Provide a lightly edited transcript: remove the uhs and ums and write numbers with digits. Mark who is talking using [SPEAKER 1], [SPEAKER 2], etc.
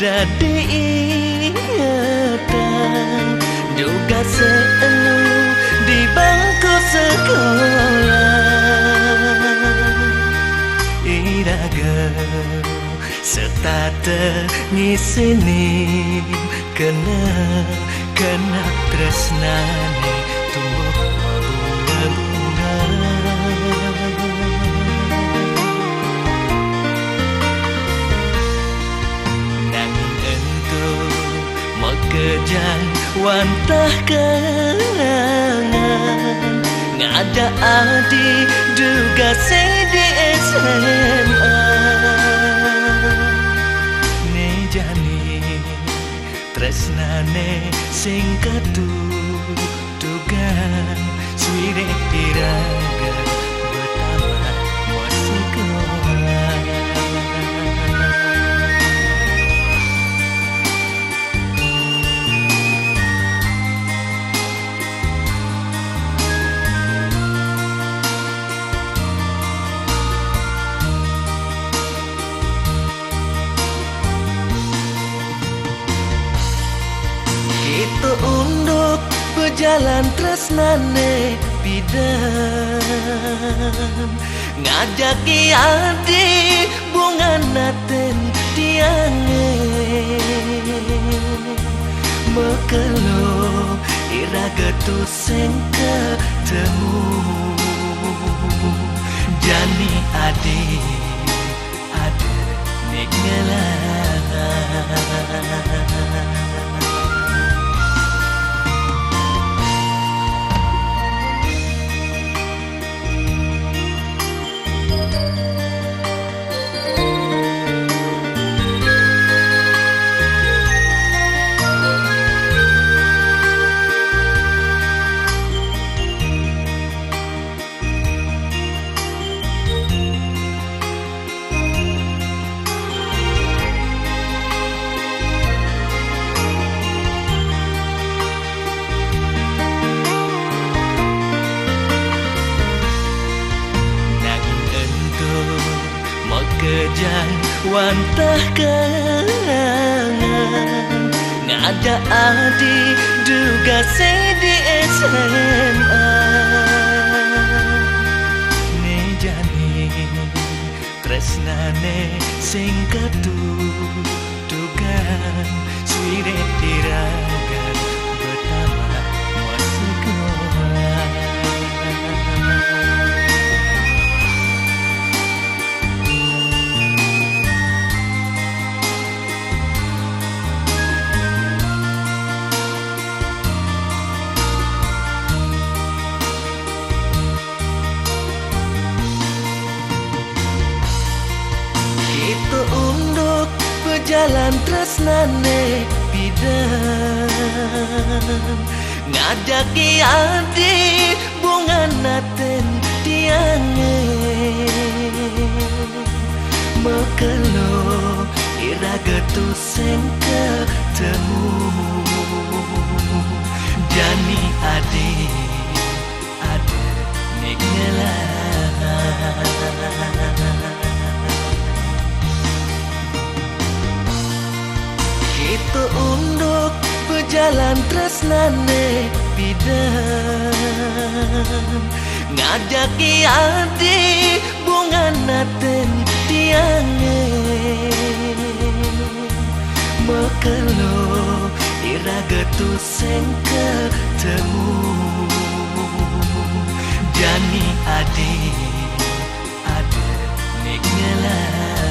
[SPEAKER 1] dadi ingatan juga seenu di bangku sekolah iraga setata ngisini kena tresnane tumbuh bunga-bunga nanging entuk mekejang wantah kenangan ngada adi juga di SMA tresnane sing ketutugan suwire iraga betama sekolah itu unduk berjalan tresnane bidan ngajaki adi bunga naten tiange mekelo iraga tu sing ketemu jani adi ada ninggalan kejang wantah kenangan ngada adi juga di SMA nejani tresnane sing ketutugan suwire iraga betama sekolah itu unduk berjalan tresnane bidan ngajaki adi bunga naten tiange mekelo iraga tu sing ketemu jani adi ada ninggalan itu unduk berjalan tresnane bidan ngajaki adi bunga naten tiange mekelo iraga tu sing ketemu jani adi ada ninggalan